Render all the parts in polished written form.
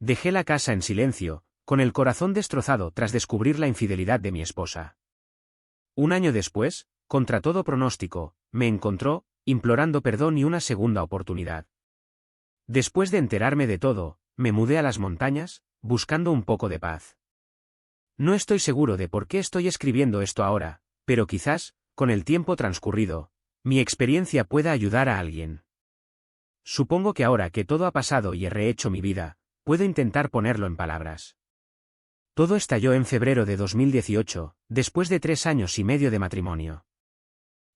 Dejé la casa en silencio, con el corazón destrozado tras descubrir la infidelidad de mi esposa. Un año después, contra todo pronóstico, me encontró, implorando perdón y una segunda oportunidad. Después de enterarme de todo, me mudé a las montañas, buscando un poco de paz. No estoy seguro de por qué estoy escribiendo esto ahora, pero quizás, con el tiempo transcurrido, mi experiencia pueda ayudar a alguien. Supongo que ahora que todo ha pasado y he rehecho mi vida, puedo intentar ponerlo en palabras. Todo estalló en febrero de 2018, después de 3 años y medio de matrimonio.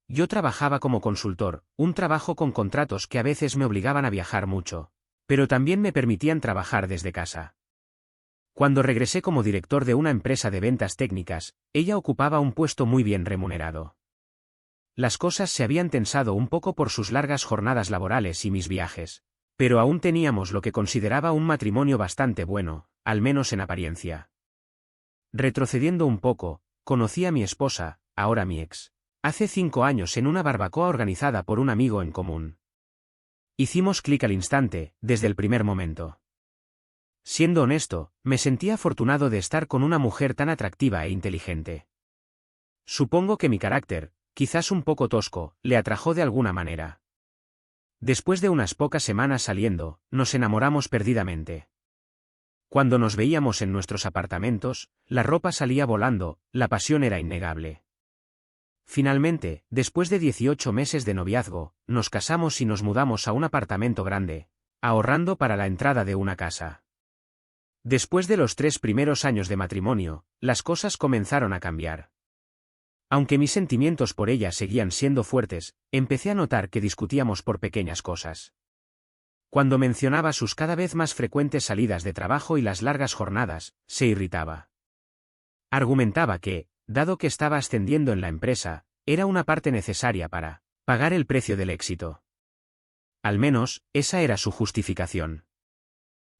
Yo trabajaba como consultor, un trabajo con contratos que a veces me obligaban a viajar mucho, pero también me permitían trabajar desde casa. Cuando regresé como director de una empresa de ventas técnicas, ella ocupaba un puesto muy bien remunerado. Las cosas se habían tensado un poco por sus largas jornadas laborales y mis viajes, pero aún teníamos lo que consideraba un matrimonio bastante bueno, al menos en apariencia. Retrocediendo un poco, conocí a mi esposa, ahora mi ex, hace 5 años en una barbacoa organizada por un amigo en común. Hicimos clic al instante, desde el primer momento. Siendo honesto, me sentía afortunado de estar con una mujer tan atractiva e inteligente. Supongo que mi carácter, quizás un poco tosco, le atrajo de alguna manera. Después de unas pocas semanas saliendo, nos enamoramos perdidamente. Cuando nos veíamos en nuestros apartamentos, la ropa salía volando, la pasión era innegable. Finalmente, después de 18 meses de noviazgo, nos casamos y nos mudamos a un apartamento grande, ahorrando para la entrada de una casa. Después de los 3 primeros años de matrimonio, las cosas comenzaron a cambiar. Aunque mis sentimientos por ella seguían siendo fuertes, empecé a notar que discutíamos por pequeñas cosas. Cuando mencionaba sus cada vez más frecuentes salidas de trabajo y las largas jornadas, se irritaba. Argumentaba que, dado que estaba ascendiendo en la empresa, era una parte necesaria para pagar el precio del éxito. Al menos, esa era su justificación.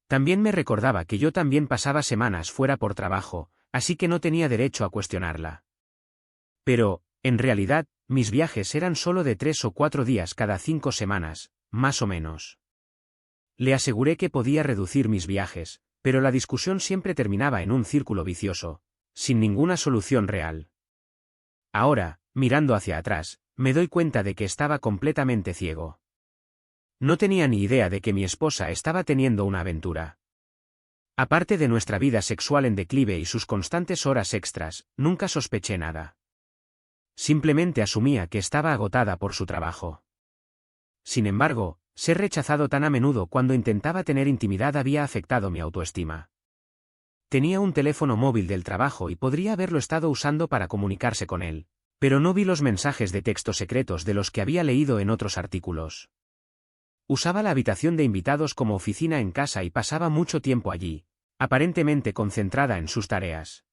También me recordaba que yo también pasaba semanas fuera por trabajo, así que no tenía derecho a cuestionarla. Pero, en realidad, mis viajes eran solo de 3 o 4 días cada 5 semanas, más o menos. Le aseguré que podía reducir mis viajes, pero la discusión siempre terminaba en un círculo vicioso, sin ninguna solución real. Ahora, mirando hacia atrás, me doy cuenta de que estaba completamente ciego. No tenía ni idea de que mi esposa estaba teniendo una aventura. Aparte de nuestra vida sexual en declive y sus constantes horas extras, nunca sospeché nada. Simplemente asumía que estaba agotada por su trabajo. Sin embargo, ser rechazado tan a menudo cuando intentaba tener intimidad había afectado mi autoestima. Tenía un teléfono móvil del trabajo y podría haberlo estado usando para comunicarse con él, pero no vi los mensajes de texto secretos de los que había leído en otros artículos. Usaba la habitación de invitados como oficina en casa y pasaba mucho tiempo allí, aparentemente concentrada en sus tareas.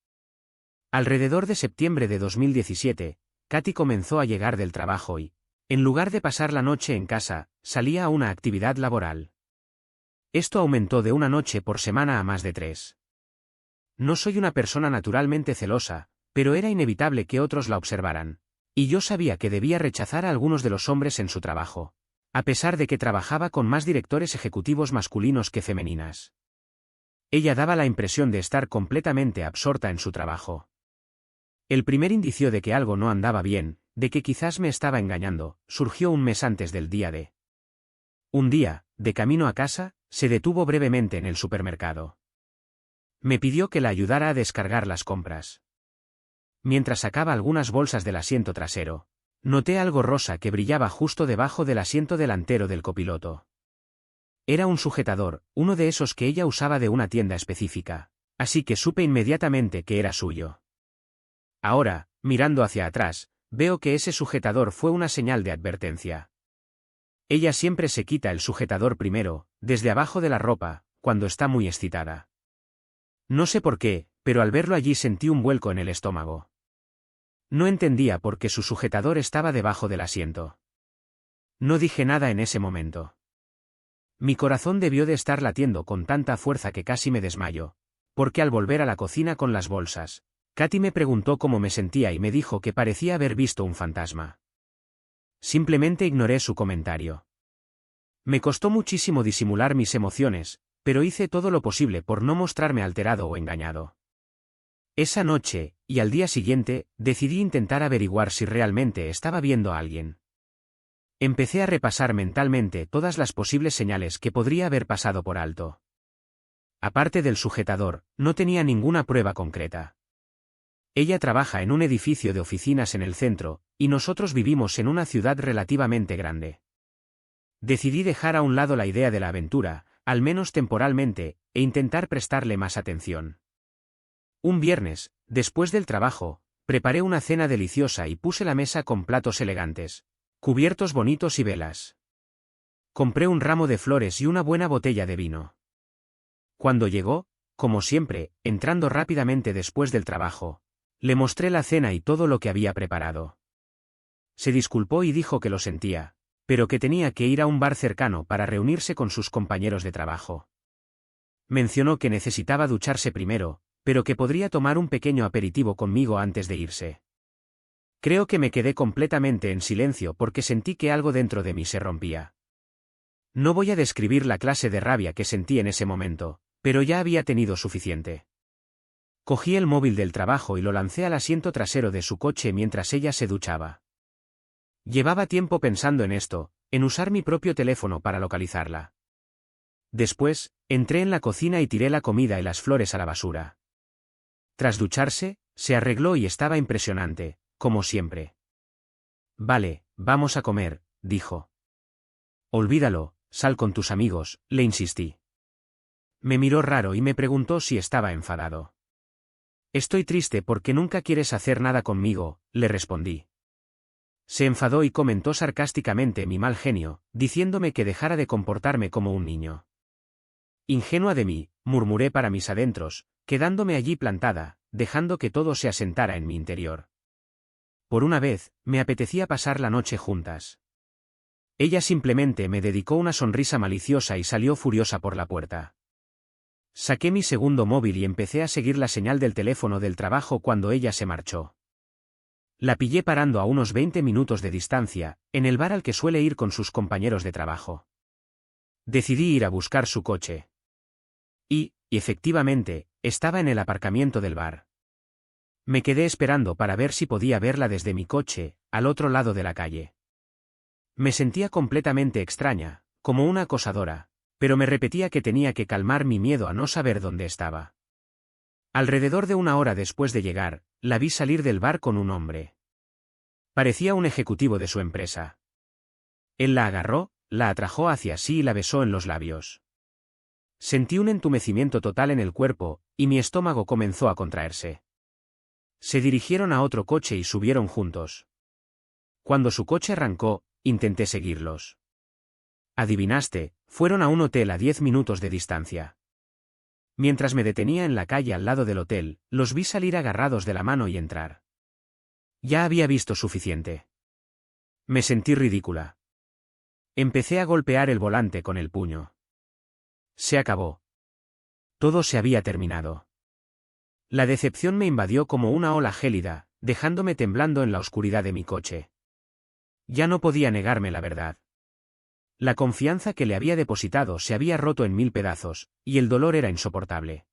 Alrededor de septiembre de 2017, Katy comenzó a llegar del trabajo y, en lugar de pasar la noche en casa, salía a una actividad laboral. Esto aumentó de una noche por semana a más de 3. No soy una persona naturalmente celosa, pero era inevitable que otros la observaran, y yo sabía que debía rechazar a algunos de los hombres en su trabajo, a pesar de que trabajaba con más directores ejecutivos masculinos que femeninas. Ella daba la impresión de estar completamente absorta en su trabajo. El primer indicio de que algo no andaba bien, de que quizás me estaba engañando, surgió un mes antes del día D. Un día, de camino a casa, se detuvo brevemente en el supermercado. Me pidió que la ayudara a descargar las compras. Mientras sacaba algunas bolsas del asiento trasero, noté algo rosa que brillaba justo debajo del asiento delantero del copiloto. Era un sujetador, uno de esos que ella usaba de una tienda específica, así que supe inmediatamente que era suyo. Ahora, mirando hacia atrás, veo que ese sujetador fue una señal de advertencia. Ella siempre se quita el sujetador primero, desde abajo de la ropa, cuando está muy excitada. No sé por qué, pero al verlo allí sentí un vuelco en el estómago. No entendía por qué su sujetador estaba debajo del asiento. No dije nada en ese momento. Mi corazón debió de estar latiendo con tanta fuerza que casi me desmayo, porque al volver a la cocina con las bolsas, Katy me preguntó cómo me sentía y me dijo que parecía haber visto un fantasma. Simplemente ignoré su comentario. Me costó muchísimo disimular mis emociones, pero hice todo lo posible por no mostrarme alterado o engañado. Esa noche, y al día siguiente, decidí intentar averiguar si realmente estaba viendo a alguien. Empecé a repasar mentalmente todas las posibles señales que podría haber pasado por alto. Aparte del sujetador, no tenía ninguna prueba concreta. Ella trabaja en un edificio de oficinas en el centro, y nosotros vivimos en una ciudad relativamente grande. Decidí dejar a un lado la idea de la aventura, al menos temporalmente, e intentar prestarle más atención. Un viernes, después del trabajo, preparé una cena deliciosa y puse la mesa con platos elegantes, cubiertos bonitos y velas. Compré un ramo de flores y una buena botella de vino. Cuando llegó, como siempre, entrando rápidamente después del trabajo, le mostré la cena y todo lo que había preparado. Se disculpó y dijo que lo sentía, pero que tenía que ir a un bar cercano para reunirse con sus compañeros de trabajo. Mencionó que necesitaba ducharse primero, pero que podría tomar un pequeño aperitivo conmigo antes de irse. Creo que me quedé completamente en silencio porque sentí que algo dentro de mí se rompía. No voy a describir la clase de rabia que sentí en ese momento, pero ya había tenido suficiente. Cogí el móvil del trabajo y lo lancé al asiento trasero de su coche mientras ella se duchaba. Llevaba tiempo pensando en esto, en usar mi propio teléfono para localizarla. Después, entré en la cocina y tiré la comida y las flores a la basura. Tras ducharse, se arregló y estaba impresionante, como siempre. Vale, vamos a comer, dijo. Olvídalo, sal con tus amigos, le insistí. Me miró raro y me preguntó si estaba enfadado. Estoy triste porque nunca quieres hacer nada conmigo, le respondí. Se enfadó y comentó sarcásticamente mi mal genio, diciéndome que dejara de comportarme como un niño. Ingenua de mí, murmuré para mis adentros, quedándome allí plantada, dejando que todo se asentara en mi interior. Por una vez, me apetecía pasar la noche juntas. Ella simplemente me dedicó una sonrisa maliciosa y salió furiosa por la puerta. Saqué mi segundo móvil y empecé a seguir la señal del teléfono del trabajo cuando ella se marchó. La pillé parando a unos 20 minutos de distancia, en el bar al que suele ir con sus compañeros de trabajo. Decidí ir a buscar su coche. Y efectivamente, estaba en el aparcamiento del bar. Me quedé esperando para ver si podía verla desde mi coche, al otro lado de la calle. Me sentía completamente extraña, como una acosadora, pero me repetía que tenía que calmar mi miedo a no saber dónde estaba. Alrededor de una hora después de llegar, la vi salir del bar con un hombre. Parecía un ejecutivo de su empresa. Él la agarró, la atrajo hacia sí y la besó en los labios. Sentí un entumecimiento total en el cuerpo, y mi estómago comenzó a contraerse. Se dirigieron a otro coche y subieron juntos. Cuando su coche arrancó, intenté seguirlos. Adivinaste, fueron a un hotel a 10 minutos de distancia. Mientras me detenía en la calle al lado del hotel, los vi salir agarrados de la mano y entrar. Ya había visto suficiente. Me sentí ridícula. Empecé a golpear el volante con el puño. Se acabó. Todo se había terminado. La decepción me invadió como una ola gélida, dejándome temblando en la oscuridad de mi coche. Ya no podía negarme la verdad. La confianza que le había depositado se había roto en 1000 pedazos, y el dolor era insoportable.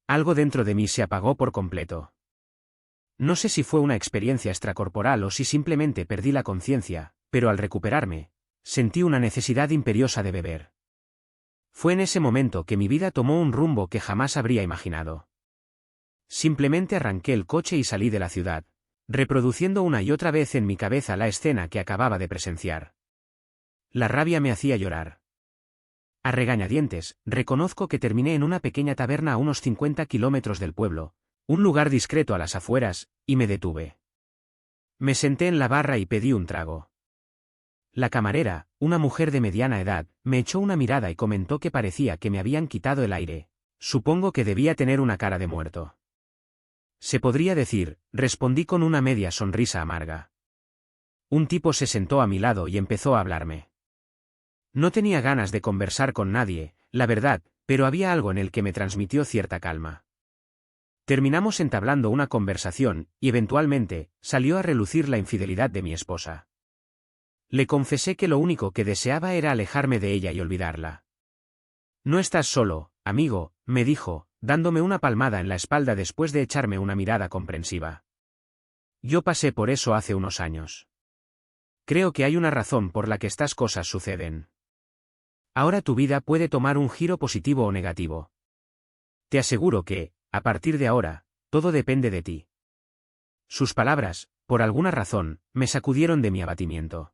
Algo dentro de mí se apagó por completo. No sé si fue una experiencia extracorporal o si simplemente perdí la conciencia, pero al recuperarme, sentí una necesidad imperiosa de beber. Fue en ese momento que mi vida tomó un rumbo que jamás habría imaginado. Simplemente arranqué el coche y salí de la ciudad, reproduciendo una y otra vez en mi cabeza la escena que acababa de presenciar. La rabia me hacía llorar. A regañadientes, reconozco que terminé en una pequeña taberna a unos 50 kilómetros del pueblo, un lugar discreto a las afueras, y me detuve. Me senté en la barra y pedí un trago. La camarera, una mujer de mediana edad, me echó una mirada y comentó que parecía que me habían quitado el aire. Supongo que debía tener una cara de muerto. Se podría decir, respondí con una media sonrisa amarga. Un tipo se sentó a mi lado y empezó a hablarme. No tenía ganas de conversar con nadie, la verdad, pero había algo en el que me transmitió cierta calma. Terminamos entablando una conversación, y eventualmente, salió a relucir la infidelidad de mi esposa. Le confesé que lo único que deseaba era alejarme de ella y olvidarla. No estás solo, amigo, me dijo, dándome una palmada en la espalda después de echarme una mirada comprensiva. Yo pasé por eso hace unos años. Creo que hay una razón por la que estas cosas suceden. Ahora tu vida puede tomar un giro positivo o negativo. Te aseguro que, a partir de ahora, todo depende de ti. Sus palabras, por alguna razón, me sacudieron de mi abatimiento.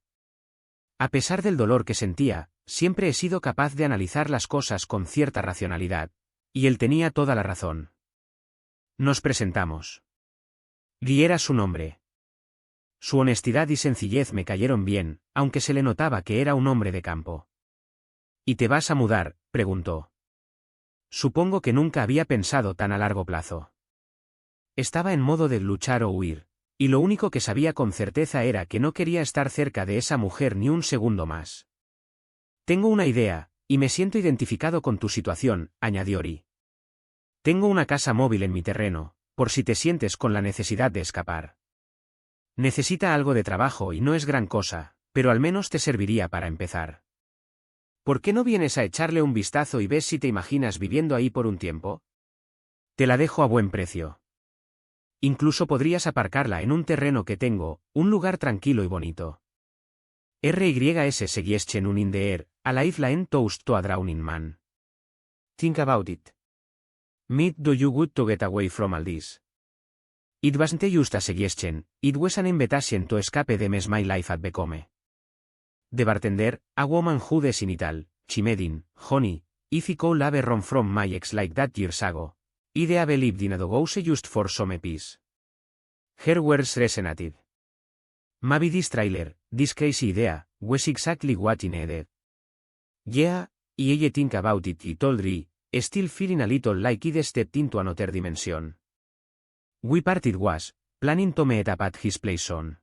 A pesar del dolor que sentía, siempre he sido capaz de analizar las cosas con cierta racionalidad, y él tenía toda la razón. Nos presentamos. Guy era su nombre. Su honestidad y sencillez me cayeron bien, aunque se le notaba que era un hombre de campo. ¿Y te vas a mudar?, preguntó. Supongo que nunca había pensado tan a largo plazo. Estaba en modo de luchar o huir, y lo único que sabía con certeza era que no quería estar cerca de esa mujer ni un segundo más. Tengo una idea, y me siento identificado con tu situación, añadió Ri. Tengo una casa móvil en mi terreno, por si te sientes con la necesidad de escapar. Necesita algo de trabajo y no es gran cosa, pero al menos te serviría para empezar. ¿Por qué no vienes a echarle un vistazo y ves si te imaginas viviendo ahí por un tiempo? Te la dejo a buen precio. Incluso podrías aparcarla en un terreno que tengo, un lugar tranquilo y bonito. RYS Segieschen un in the air, a life laen toast to a drowning man. Think about it. Meet do you good to get away from all this? It wasn't just a suggestion, it was an invitation to escape the mess my life had become. The bartender, a woman who does in Ital, Chimedin, honey, if I could have run from my ex like that years ago, I'd have lived in a doghouse just for some peace. Her words resonated. Maybe this trailer, this crazy idea, was exactly what I needed. Yeah, I think about it, I told Ri, still feeling a little like I'd stepped into another dimension. We parted was, planning to meet up at his place soon.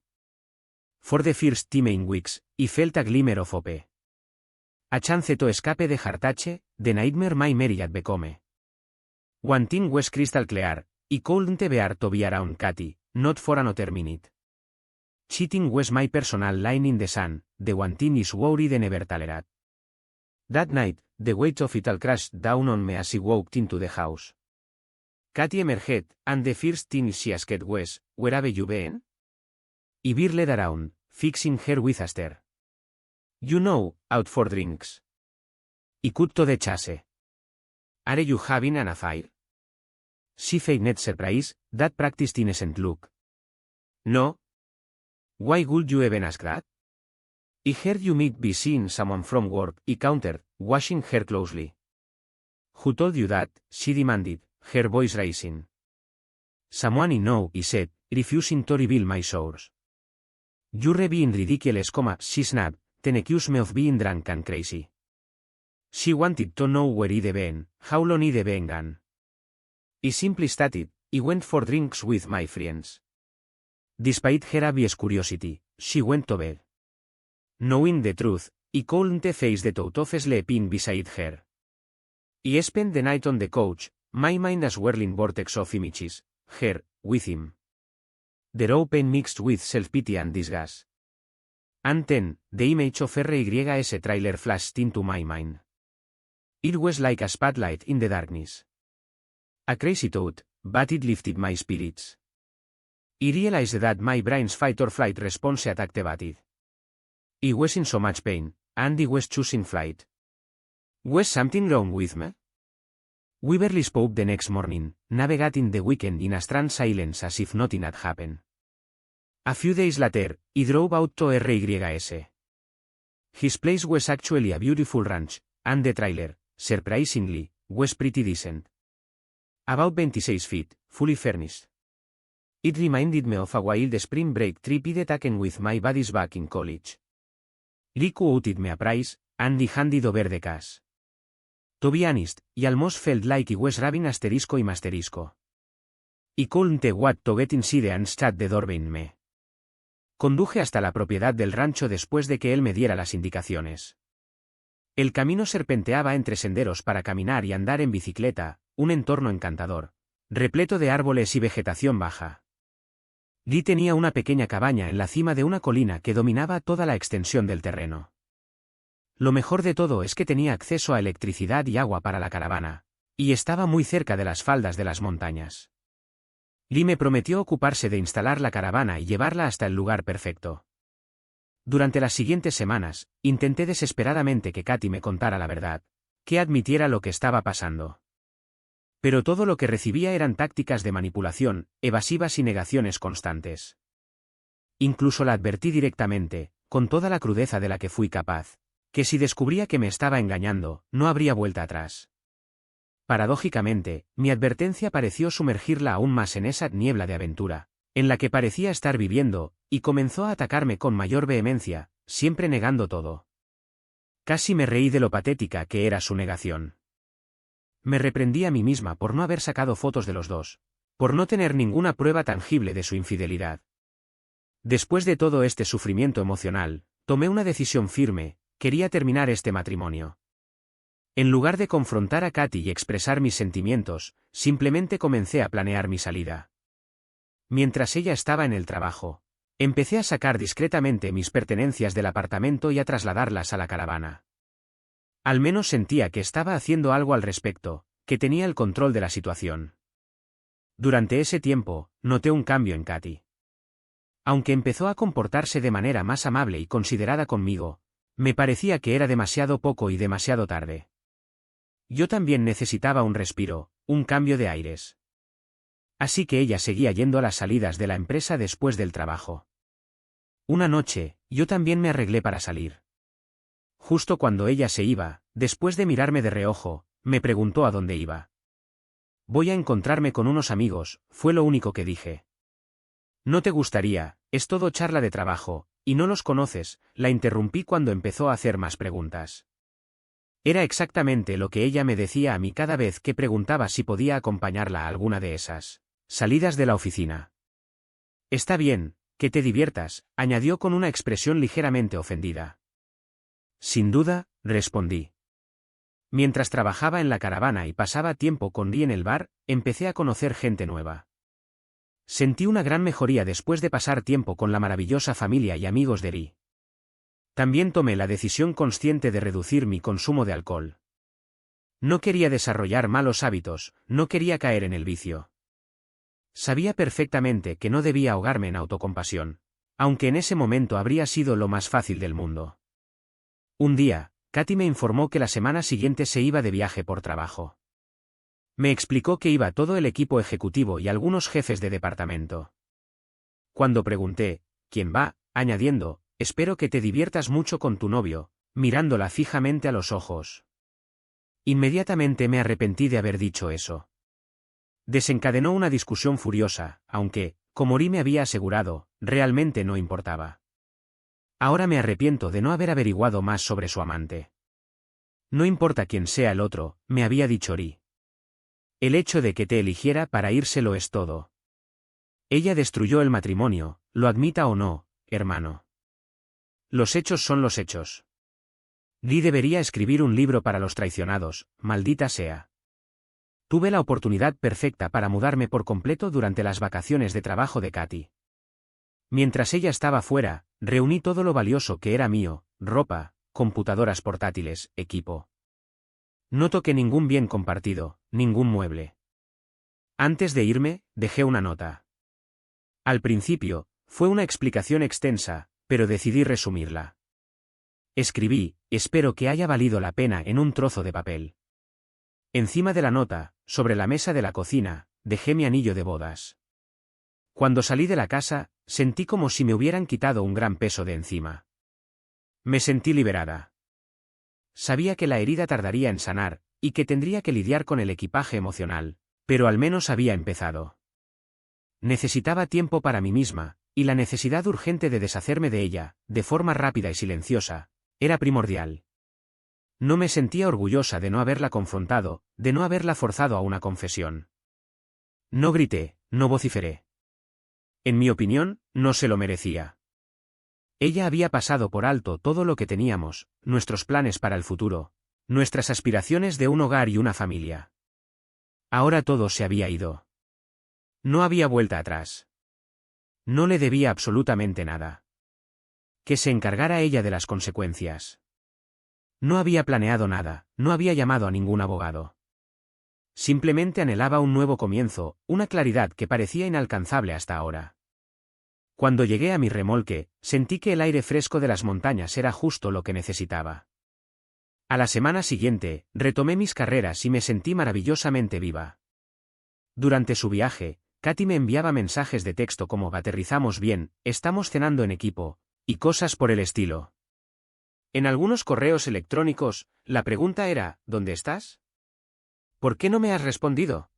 For the first time in weeks, I felt a glimmer of hope. A chance to escape the heartache, the nightmare my marriage had become. One thing was crystal clear, I couldn't bear to be around Katy, not for another minute. Cheating was my personal line in the sun, the one thing is worried I never tolerate. That night, the weight of it all crashed down on me as I walked into the house. Katy emerged, and the first thing she asked was, "Where have you been?" I whirled around, fixing her with a stare. You know, out for drinks. I cut to the chase. Are you having an affair? She feigned surprise, that practiced innocent look. No. Why would you even ask that? I heard you might be seeing someone from work, I countered, watching her closely. Who told you that? She demanded, her voice rising. Someone I know, I said, refusing to reveal my source. You're being ridiculous, she snapped, then accused me of being drunk and crazy. She wanted to know where I'd been, how long I'd been gone. I simply stated, I went for drinks with my friends. Despite her obvious curiosity, she went to bed. Knowing the truth, I couldn't face the thought of sleeping beside her. I spent the night on the couch, my mind a swirling vortex of images, her, with him. The raw pain mixed with self-pity and disgust. And then, the image of RYS trailer flashed into my mind. It was like a spotlight in the darkness. A crazy thought, but it lifted my spirits. I realized that my brain's fight-or-flight response attacked it. I was in so much pain, and I was choosing flight. Was something wrong with me? We barely spoke the next morning, navigating the weekend in a strange silence as if nothing had happened. A few days later, I drove out to RYS. His place was actually a beautiful ranch, and the trailer, surprisingly, was pretty decent. About 26 feet, fully furnished. It reminded me of a wild spring break trip I'd taken with my buddies back in college. Lee quoted me a price, and I handed over the cash. To be honest, I almost felt like I was rubbing asterisco y masterisco. I couldn't wait to get inside and shut the door behind me. Conduje hasta la propiedad del rancho después de que él me diera las indicaciones. El camino serpenteaba entre senderos para caminar y andar en bicicleta, un entorno encantador, repleto de árboles y vegetación baja. Lee tenía una pequeña cabaña en la cima de una colina que dominaba toda la extensión del terreno. Lo mejor de todo es que tenía acceso a electricidad y agua para la caravana, y estaba muy cerca de las faldas de las montañas. Lee me prometió ocuparse de instalar la caravana y llevarla hasta el lugar perfecto. Durante las siguientes semanas, intenté desesperadamente que Katy me contara la verdad, que admitiera lo que estaba pasando. Pero todo lo que recibía eran tácticas de manipulación, evasivas y negaciones constantes. Incluso la advertí directamente, con toda la crudeza de la que fui capaz, que si descubría que me estaba engañando, no habría vuelta atrás. Paradójicamente, mi advertencia pareció sumergirla aún más en esa niebla de aventura, en la que parecía estar viviendo, y comenzó a atacarme con mayor vehemencia, siempre negando todo. Casi me reí de lo patética que era su negación. Me reprendí a mí misma por no haber sacado fotos de los dos, por no tener ninguna prueba tangible de su infidelidad. Después de todo este sufrimiento emocional, tomé una decisión firme: quería terminar este matrimonio. En lugar de confrontar a Katy y expresar mis sentimientos, simplemente comencé a planear mi salida. Mientras ella estaba en el trabajo, empecé a sacar discretamente mis pertenencias del apartamento y a trasladarlas a la caravana. Al menos sentía que estaba haciendo algo al respecto, que tenía el control de la situación. Durante ese tiempo, noté un cambio en Katy. Aunque empezó a comportarse de manera más amable y considerada conmigo, me parecía que era demasiado poco y demasiado tarde. Yo también necesitaba un respiro, un cambio de aires. Así que ella seguía yendo a las salidas de la empresa después del trabajo. Una noche, yo también me arreglé para salir. Justo cuando ella se iba, después de mirarme de reojo, me preguntó a dónde iba. Voy a encontrarme con unos amigos, fue lo único que dije. No te gustaría, es todo charla de trabajo, y no los conoces, la interrumpí cuando empezó a hacer más preguntas. Era exactamente lo que ella me decía a mí cada vez que preguntaba si podía acompañarla a alguna de esas salidas de la oficina. Está bien, que te diviertas, añadió con una expresión ligeramente ofendida. Sin duda, respondí. Mientras trabajaba en la caravana y pasaba tiempo con Lee en el bar, empecé a conocer gente nueva. Sentí una gran mejoría después de pasar tiempo con la maravillosa familia y amigos de Lee. También tomé la decisión consciente de reducir mi consumo de alcohol. No quería desarrollar malos hábitos, no quería caer en el vicio. Sabía perfectamente que no debía ahogarme en autocompasión, aunque en ese momento habría sido lo más fácil del mundo. Un día, Katy me informó que la semana siguiente se iba de viaje por trabajo. Me explicó que iba todo el equipo ejecutivo y algunos jefes de departamento. Cuando pregunté, ¿quién va?, añadiendo, espero que te diviertas mucho con tu novio, mirándola fijamente a los ojos. Inmediatamente me arrepentí de haber dicho eso. Desencadenó una discusión furiosa, aunque, como Lee me había asegurado, realmente no importaba. Ahora me arrepiento de no haber averiguado más sobre su amante. No importa quién sea el otro, me había dicho Lee. El hecho de que te eligiera para irse lo es todo. Ella destruyó el matrimonio, lo admita o no, hermano. Los hechos son los hechos. Lee debería escribir un libro para los traicionados, maldita sea. Tuve la oportunidad perfecta para mudarme por completo durante las vacaciones de trabajo de Katy. Mientras ella estaba fuera, reuní todo lo valioso que era mío: ropa, computadoras portátiles, equipo. No toqué ningún bien compartido, ningún mueble. Antes de irme, dejé una nota. Al principio, fue una explicación extensa, pero decidí resumirla. Escribí: espero que haya valido la pena, en un trozo de papel. Encima de la nota, sobre la mesa de la cocina, dejé mi anillo de bodas. Cuando salí de la casa, sentí como si me hubieran quitado un gran peso de encima. Me sentí liberada. Sabía que la herida tardaría en sanar, y que tendría que lidiar con el equipaje emocional, pero al menos había empezado. Necesitaba tiempo para mí misma, y la necesidad urgente de deshacerme de ella, de forma rápida y silenciosa, era primordial. No me sentía orgullosa de no haberla confrontado, de no haberla forzado a una confesión. No grité, no vociferé. En mi opinión, no se lo merecía. Ella había pasado por alto todo lo que teníamos, nuestros planes para el futuro, nuestras aspiraciones de un hogar y una familia. Ahora todo se había ido. No había vuelta atrás. No le debía absolutamente nada. Que se encargara ella de las consecuencias. No había planeado nada, no había llamado a ningún abogado. Simplemente anhelaba un nuevo comienzo, una claridad que parecía inalcanzable hasta ahora. Cuando llegué a mi remolque, sentí que el aire fresco de las montañas era justo lo que necesitaba. A la semana siguiente, retomé mis carreras y me sentí maravillosamente viva. Durante su viaje, Katy me enviaba mensajes de texto como «Aterrizamos bien, estamos cenando en equipo», y cosas por el estilo. En algunos correos electrónicos, la pregunta era «¿Dónde estás? ¿Por qué no me has respondido?».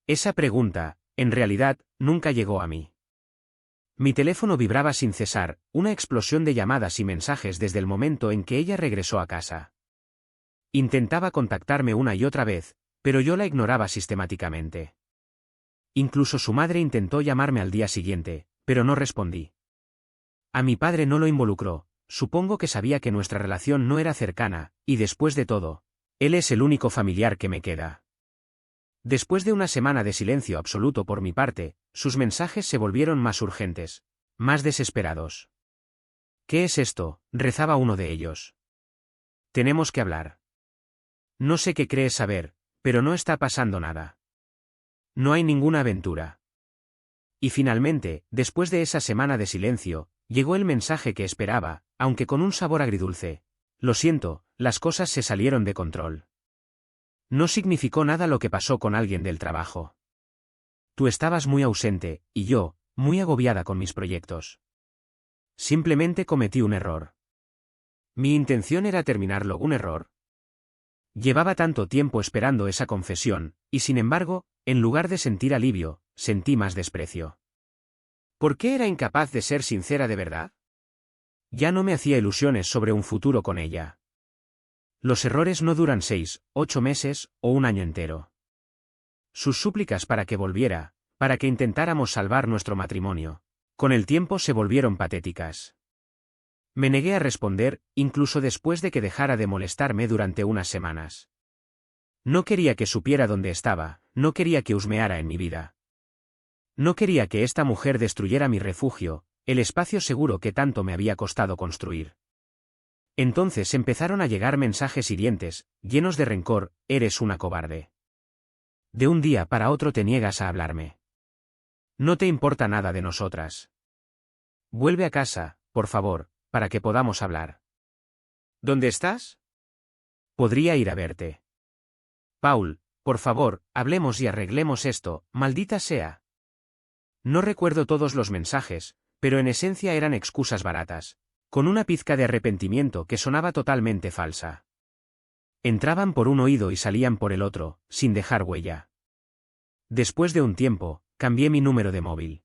Esa pregunta, en realidad, nunca llegó a mí. Mi teléfono vibraba sin cesar, una explosión de llamadas y mensajes desde el momento en que ella regresó a casa. Intentaba contactarme una y otra vez, pero yo la ignoraba sistemáticamente. Incluso su madre intentó llamarme al día siguiente, pero no respondí. A mi padre no lo involucró, supongo que sabía que nuestra relación no era cercana, y después de todo, él es el único familiar que me queda. Después de una semana de silencio absoluto por mi parte, sus mensajes se volvieron más urgentes, más desesperados. «¿Qué es esto?», rezaba uno de ellos. «Tenemos que hablar. No sé qué crees saber, pero no está pasando nada. No hay ninguna aventura». Y finalmente, después de esa semana de silencio, llegó el mensaje que esperaba, aunque con un sabor agridulce. «Lo siento, las cosas se salieron de control». No significó nada lo que pasó con alguien del trabajo. Tú estabas muy ausente, y yo, muy agobiada con mis proyectos. Simplemente cometí un error. Mi intención era terminarlo, un error. Llevaba tanto tiempo esperando esa confesión, y sin embargo, en lugar de sentir alivio, sentí más desprecio. ¿Por qué era incapaz de ser sincera de verdad? Ya no me hacía ilusiones sobre un futuro con ella. Los errores no duran 6, 8 meses, o un año entero. Sus súplicas para que volviera, para que intentáramos salvar nuestro matrimonio, con el tiempo se volvieron patéticas. Me negué a responder, incluso después de que dejara de molestarme durante unas semanas. No quería que supiera dónde estaba, no quería que husmeara en mi vida. No quería que esta mujer destruyera mi refugio, el espacio seguro que tanto me había costado construir. Entonces empezaron a llegar mensajes hirientes, llenos de rencor: «Eres una cobarde. De un día para otro te niegas a hablarme. No te importa nada de nosotras. Vuelve a casa, por favor, para que podamos hablar». «¿Dónde estás? Podría ir a verte». «Paul, por favor, hablemos y arreglemos esto, maldita sea». No recuerdo todos los mensajes, pero en esencia eran excusas baratas, con una pizca de arrepentimiento que sonaba totalmente falsa. Entraban por un oído y salían por el otro, sin dejar huella. Después de un tiempo, cambié mi número de móvil.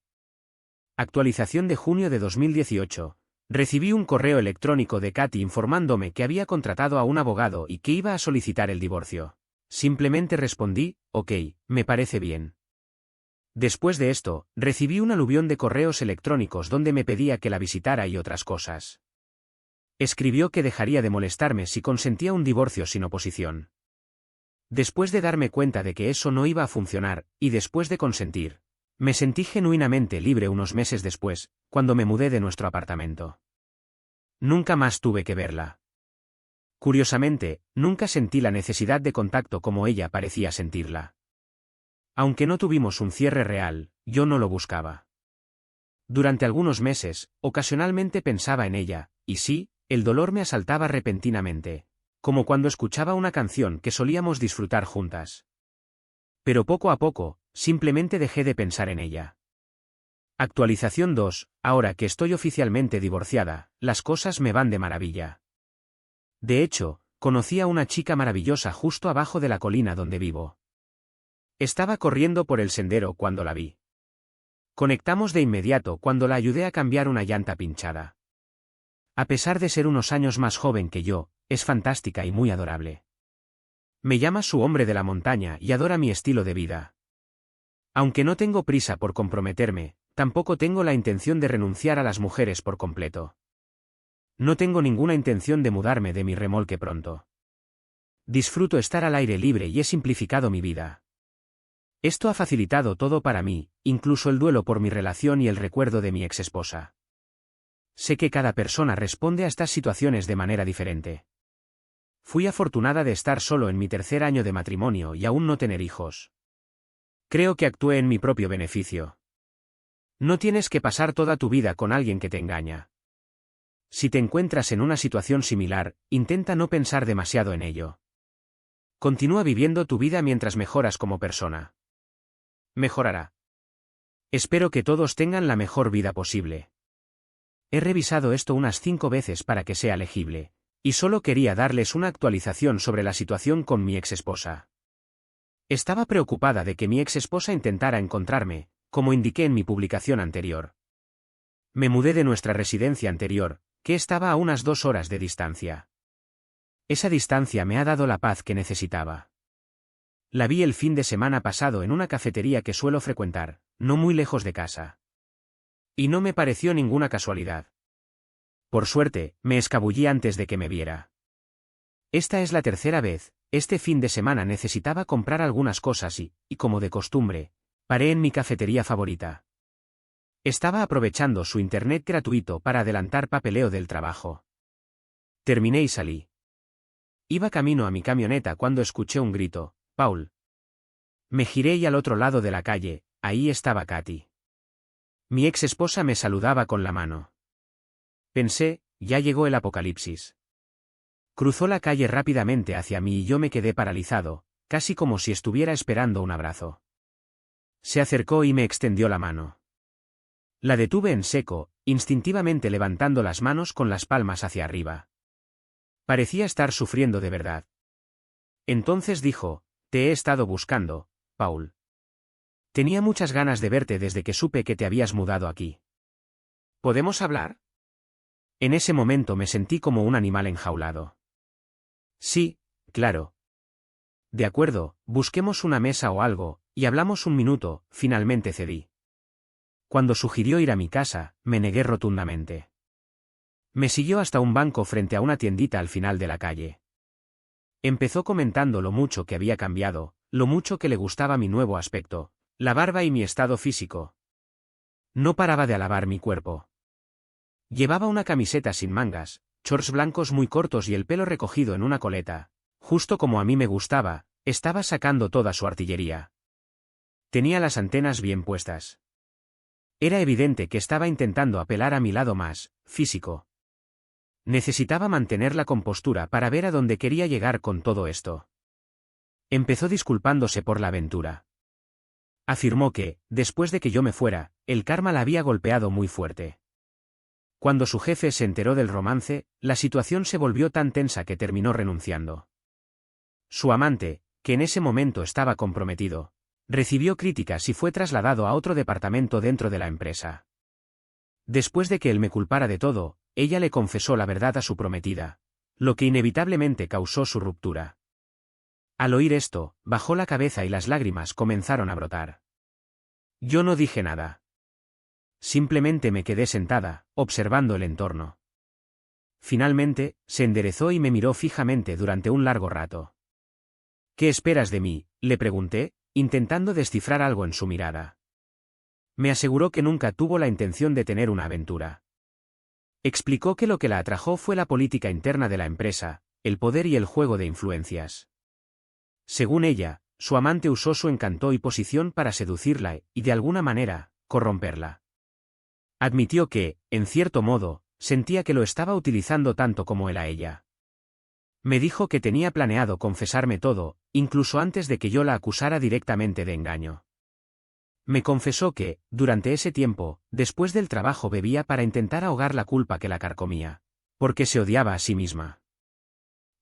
Actualización de junio de 2018. Recibí un correo electrónico de Katy informándome que había contratado a un abogado y que iba a solicitar el divorcio. Simplemente respondí: «Ok, me parece bien». Después de esto, recibí un aluvión de correos electrónicos donde me pedía que la visitara y otras cosas. Escribió que dejaría de molestarme si consentía un divorcio sin oposición. Después de darme cuenta de que eso no iba a funcionar, y después de consentir, me sentí genuinamente libre unos meses después, cuando me mudé de nuestro apartamento. Nunca más tuve que verla. Curiosamente, nunca sentí la necesidad de contacto como ella parecía sentirla. Aunque no tuvimos un cierre real, yo no lo buscaba. Durante algunos meses, ocasionalmente pensaba en ella, y sí, el dolor me asaltaba repentinamente, como cuando escuchaba una canción que solíamos disfrutar juntas. Pero poco a poco, simplemente dejé de pensar en ella. Actualización 2. Ahora que estoy oficialmente divorciada, las cosas me van de maravilla. De hecho, conocí a una chica maravillosa justo abajo de la colina donde vivo. Estaba corriendo por el sendero cuando la vi. Conectamos de inmediato cuando la ayudé a cambiar una llanta pinchada. A pesar de ser unos años más joven que yo, es fantástica y muy adorable. Me llama su hombre de la montaña y adora mi estilo de vida. Aunque no tengo prisa por comprometerme, tampoco tengo la intención de renunciar a las mujeres por completo. No tengo ninguna intención de mudarme de mi remolque pronto. Disfruto estar al aire libre y he simplificado mi vida. Esto ha facilitado todo para mí, incluso el duelo por mi relación y el recuerdo de mi exesposa. Sé que cada persona responde a estas situaciones de manera diferente. Fui afortunada de estar solo en mi tercer año de matrimonio y aún no tener hijos. Creo que actué en mi propio beneficio. No tienes que pasar toda tu vida con alguien que te engaña. Si te encuentras en una situación similar, intenta no pensar demasiado en ello. Continúa viviendo tu vida mientras mejoras como persona. Mejorará. Espero que todos tengan la mejor vida posible. He revisado esto unas 5 veces para que sea legible, y solo quería darles una actualización sobre la situación con mi exesposa. Estaba preocupada de que mi exesposa intentara encontrarme, como indiqué en mi publicación anterior. Me mudé de nuestra residencia anterior, que estaba a unas 2 horas de distancia. Esa distancia me ha dado la paz que necesitaba. La vi el fin de semana pasado en una cafetería que suelo frecuentar, no muy lejos de casa. Y no me pareció ninguna casualidad. Por suerte, me escabullí antes de que me viera. Esta es la tercera vez. Este fin de semana necesitaba comprar algunas cosas y, como de costumbre, paré en mi cafetería favorita. Estaba aprovechando su internet gratuito para adelantar papeleo del trabajo. Terminé y salí. Iba camino a mi camioneta cuando escuché un grito: «Paul». Me giré y al otro lado de la calle, ahí estaba Katy. Mi ex esposa me saludaba con la mano. Pensé, ya llegó el apocalipsis. Cruzó la calle rápidamente hacia mí y yo me quedé paralizado, casi como si estuviera esperando un abrazo. Se acercó y me extendió la mano. La detuve en seco, instintivamente levantando las manos con las palmas hacia arriba. Parecía estar sufriendo de verdad. Entonces dijo: «Te he estado buscando, Paul. Tenía muchas ganas de verte desde que supe que te habías mudado aquí. ¿Podemos hablar?». En ese momento me sentí como un animal enjaulado. «Sí, claro». «De acuerdo, busquemos una mesa o algo, y hablamos un minuto», finalmente cedí. Cuando sugirió ir a mi casa, me negué rotundamente. Me siguió hasta un banco frente a una tiendita al final de la calle. Empezó comentando lo mucho que había cambiado, lo mucho que le gustaba mi nuevo aspecto, la barba y mi estado físico. No paraba de alabar mi cuerpo. Llevaba una camiseta sin mangas, shorts blancos muy cortos y el pelo recogido en una coleta, justo como a mí me gustaba. Estaba sacando toda su artillería. Tenía las antenas bien puestas. Era evidente que estaba intentando apelar a mi lado más físico. Necesitaba mantener la compostura para ver a dónde quería llegar con todo esto. Empezó disculpándose por la aventura. Afirmó que, después de que yo me fuera, el karma la había golpeado muy fuerte. Cuando su jefe se enteró del romance, la situación se volvió tan tensa que terminó renunciando. Su amante, que en ese momento estaba comprometido, recibió críticas y fue trasladado a otro departamento dentro de la empresa. Después de que él me culpara de todo, ella le confesó la verdad a su prometida, lo que inevitablemente causó su ruptura. Al oír esto, bajó la cabeza y las lágrimas comenzaron a brotar. Yo no dije nada. Simplemente me quedé sentada, observando el entorno. Finalmente, se enderezó y me miró fijamente durante un largo rato. «¿Qué esperas de mí?», le pregunté, intentando descifrar algo en su mirada. Me aseguró que nunca tuvo la intención de tener una aventura. Explicó que lo que la atrajo fue la política interna de la empresa, el poder y el juego de influencias. Según ella, su amante usó su encanto y posición para seducirla y, de alguna manera, corromperla. Admitió que, en cierto modo, sentía que lo estaba utilizando tanto como él a ella. Me dijo que tenía planeado confesarme todo, incluso antes de que yo la acusara directamente de engaño. Me confesó que, durante ese tiempo, después del trabajo bebía para intentar ahogar la culpa que la carcomía, porque se odiaba a sí misma.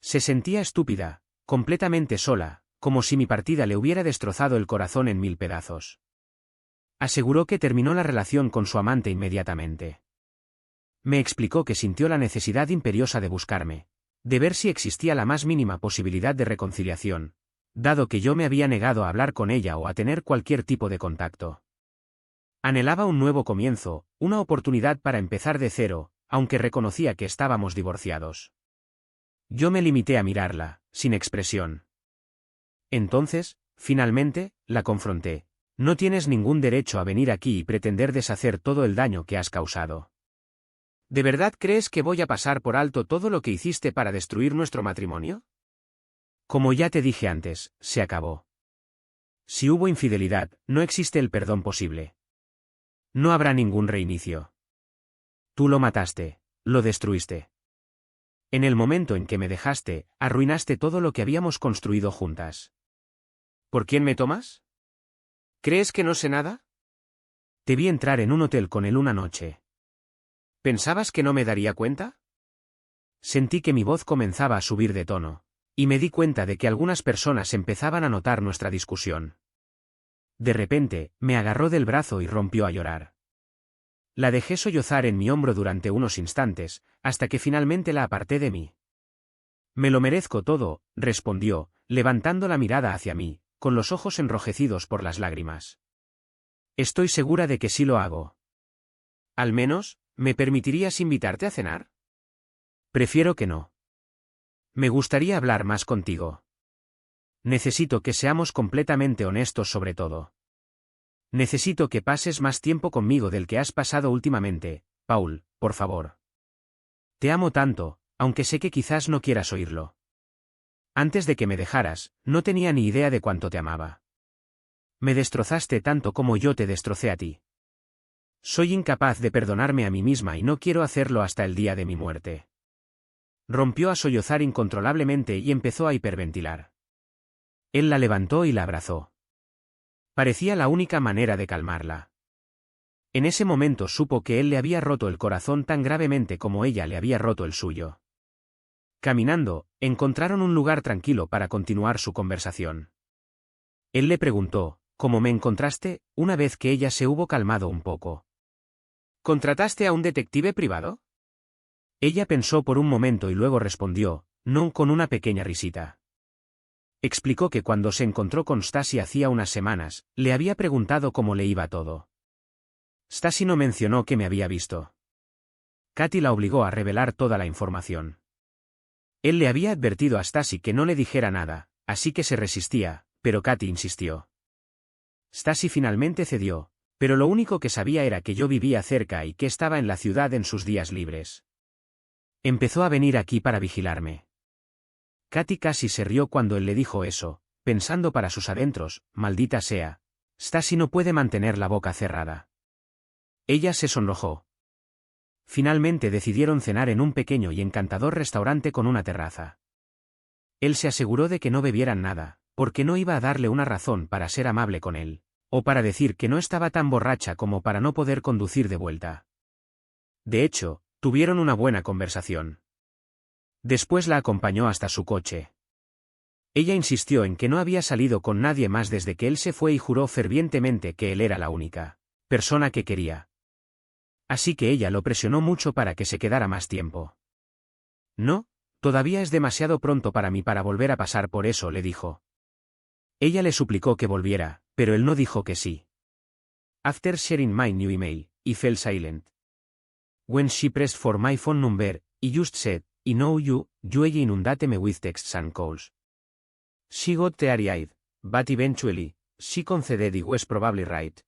Se sentía estúpida, completamente sola, como si mi partida le hubiera destrozado el corazón en 1000 pedazos. Aseguró que terminó la relación con su amante inmediatamente. Me explicó que sintió la necesidad imperiosa de buscarme, de ver si existía la más mínima posibilidad de reconciliación, dado que yo me había negado a hablar con ella o a tener cualquier tipo de contacto. Anhelaba un nuevo comienzo, una oportunidad para empezar de cero, aunque reconocía que estábamos divorciados. Yo me limité a mirarla, sin expresión. Entonces, finalmente, la confronté. «No tienes ningún derecho a venir aquí y pretender deshacer todo el daño que has causado. ¿De verdad crees que voy a pasar por alto todo lo que hiciste para destruir nuestro matrimonio?». Como ya te dije antes, se acabó. Si hubo infidelidad, no existe el perdón posible. No habrá ningún reinicio. Tú lo mataste, lo destruiste. En el momento en que me dejaste, arruinaste todo lo que habíamos construido juntas. ¿Por quién me tomas? ¿Crees que no sé nada? Te vi entrar en un hotel con él una noche. ¿Pensabas que no me daría cuenta? Sentí que mi voz comenzaba a subir de tono, y me di cuenta de que algunas personas empezaban a notar nuestra discusión. De repente, me agarró del brazo y rompió a llorar. La dejé sollozar en mi hombro durante unos instantes, hasta que finalmente la aparté de mí. Me lo merezco todo, respondió, levantando la mirada hacia mí, con los ojos enrojecidos por las lágrimas. Estoy segura de que sí lo hago. Al menos, ¿me permitirías invitarte a cenar? Prefiero que no. Me gustaría hablar más contigo. Necesito que seamos completamente honestos sobre todo. Necesito que pases más tiempo conmigo del que has pasado últimamente, Paul, por favor. Te amo tanto, aunque sé que quizás no quieras oírlo. Antes de que me dejaras, no tenía ni idea de cuánto te amaba. Me destrozaste tanto como yo te destrocé a ti. Soy incapaz de perdonarme a mí misma y no quiero hacerlo hasta el día de mi muerte. Rompió a sollozar incontrolablemente y empezó a hiperventilar. Él la levantó y la abrazó. Parecía la única manera de calmarla. En ese momento supo que él le había roto el corazón tan gravemente como ella le había roto el suyo. Caminando, encontraron un lugar tranquilo para continuar su conversación. Él le preguntó, ¿cómo me encontraste?, una vez que ella se hubo calmado un poco. ¿Contrataste a un detective privado? Ella pensó por un momento y luego respondió, no, con una pequeña risita. Explicó que cuando se encontró con Stasi hacía unas semanas, le había preguntado cómo le iba todo. Stasi no mencionó que me había visto. Katy la obligó a revelar toda la información. Él le había advertido a Stasi que no le dijera nada, así que se resistía, pero Katy insistió. Stasi finalmente cedió, pero lo único que sabía era que yo vivía cerca y que estaba en la ciudad en sus días libres. Empezó a venir aquí para vigilarme. Katy casi se rió cuando él le dijo eso, pensando para sus adentros, maldita sea, Stasi no puede mantener la boca cerrada. Ella se sonrojó. Finalmente decidieron cenar en un pequeño y encantador restaurante con una terraza. Él se aseguró de que no bebieran nada, porque no iba a darle una razón para ser amable con él, o para decir que no estaba tan borracha como para no poder conducir de vuelta. De hecho, tuvieron una buena conversación. Después la acompañó hasta su coche. Ella insistió en que no había salido con nadie más desde que él se fue y juró fervientemente que él era la única persona que quería. Así que ella lo presionó mucho para que se quedara más tiempo. No, todavía es demasiado pronto para mí para volver a pasar por eso, le dijo. Ella le suplicó que volviera, pero él no dijo que sí. After sharing my new email, he fell silent. When she pressed for my phone number, he just said, I know you ella inundate me with texts and calls. She got teary-eyed, but eventually, she conceded it was probably right.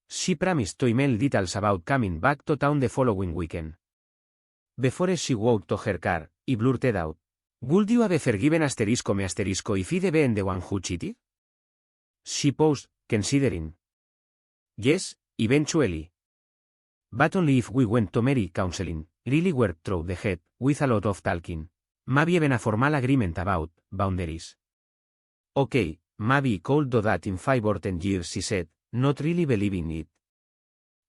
She promised to email details about coming back to town the following weekend. Before she walked to her car, he blurted out, would you have forgiven me if I'd been the one who cheated? She paused, considering. Yes, eventually. But only if we went to marriage counseling, really worked through the head, with a lot of talking. Maybe even a formal agreement about boundaries. Okay, maybe I could do that in 5 or 10 years, she said, not really believing it.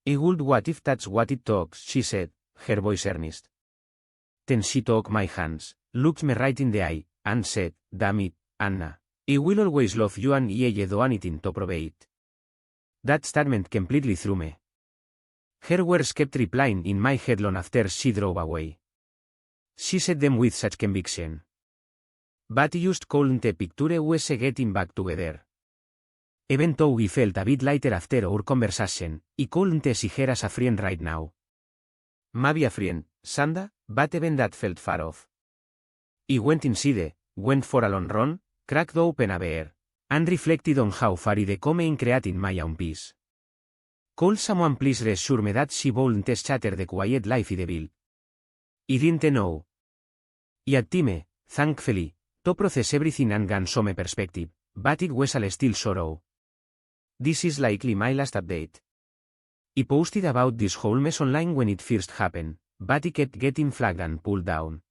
I would what if that's what it takes, she said, her voice earnest. Then she took my hands, looked me right in the eye, and said, damn it, Anna. I will always love you and I'll do anything to prove it. That statement completely threw me. Her words kept replying in my head long after she drove away. She said them with such conviction. But I just couldn't picture us getting back together. Even though we felt a bit lighter after our conversation, I couldn't see her as a friend right now. Maybe a friend, Sanda, but even that felt far off. I went inside, went for a long run, cracked open a beer, and reflected on how far I'd come in creating my own peace. Could someone please reassure me that she wouldn't shatter the quiet life I'd built? I didn't know. Yet time, thankfully, To process everything and gain some perspective, but it was still sorrow. This is likely my last update. I posted about this whole mess online when it first happened, but it kept getting flagged and pulled down.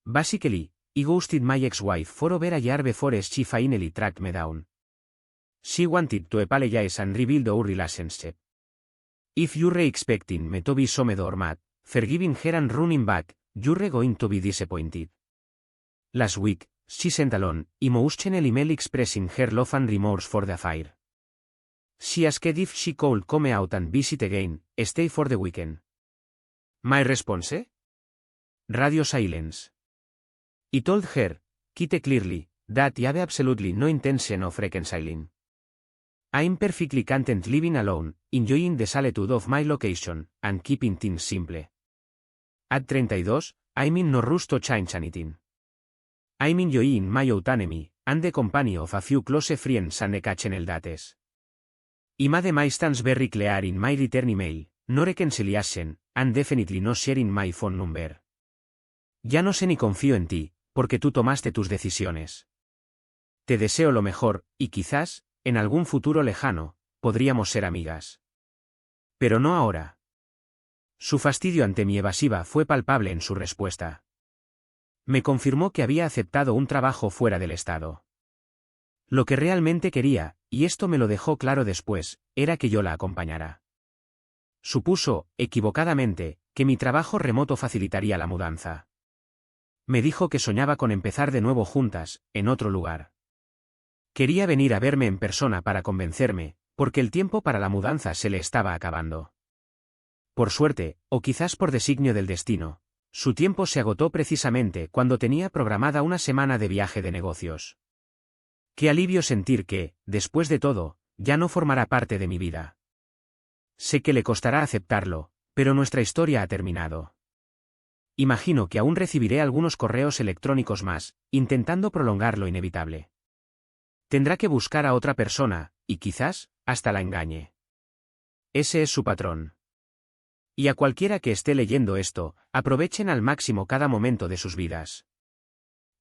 Basically, I ghosted my ex-wife for over a year before she finally tracked me down. She wanted to apologize and rebuild our relationship. If you're expecting me to be some doormat, forgiving her and running back, you're going to be disappointed. Last week, she sent a long, emotional email expressing her love and remorse for the affair. She asked if she could come out and visit again, stay for the weekend. My response? Radio silence. I told her, quite clearly, that I have absolutely no intention of reconciling. I'm perfectly content living alone, enjoying the solitude of my location, and keeping things simple. At 32, I'm in no rush to change anything. I'm enjoying my autonomy, and the company of a few close friends and occasional dates. I made my stance very clear in my return email, no reconciliation, and definitely no sharing my phone number. Ya no sé ni confío en ti, porque tú tomaste tus decisiones. Te deseo lo mejor, y quizás, en algún futuro lejano, podríamos ser amigas. Pero no ahora. Su fastidio ante mi evasiva fue palpable en su respuesta. Me confirmó que había aceptado un trabajo fuera del estado. Lo que realmente quería, y esto me lo dejó claro después, era que yo la acompañara. Supuso, equivocadamente, que mi trabajo remoto facilitaría la mudanza. Me dijo que soñaba con empezar de nuevo juntas, en otro lugar. Quería venir a verme en persona para convencerme, porque el tiempo para la mudanza se le estaba acabando. Por suerte, o quizás por designio del destino, su tiempo se agotó precisamente cuando tenía programada una semana de viaje de negocios. Qué alivio sentir que, después de todo, ya no formará parte de mi vida. Sé que le costará aceptarlo, pero nuestra historia ha terminado. Imagino que aún recibiré algunos correos electrónicos más, intentando prolongar lo inevitable. Tendrá que buscar a otra persona, y quizás, hasta la engañe. Ese es su patrón. Y a cualquiera que esté leyendo esto, aprovechen al máximo cada momento de sus vidas.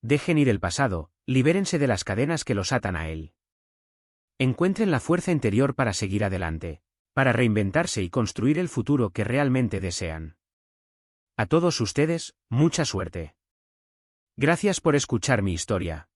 Dejen ir el pasado, libérense de las cadenas que los atan a él. Encuentren la fuerza interior para seguir adelante, para reinventarse y construir el futuro que realmente desean. A todos ustedes, mucha suerte. Gracias por escuchar mi historia.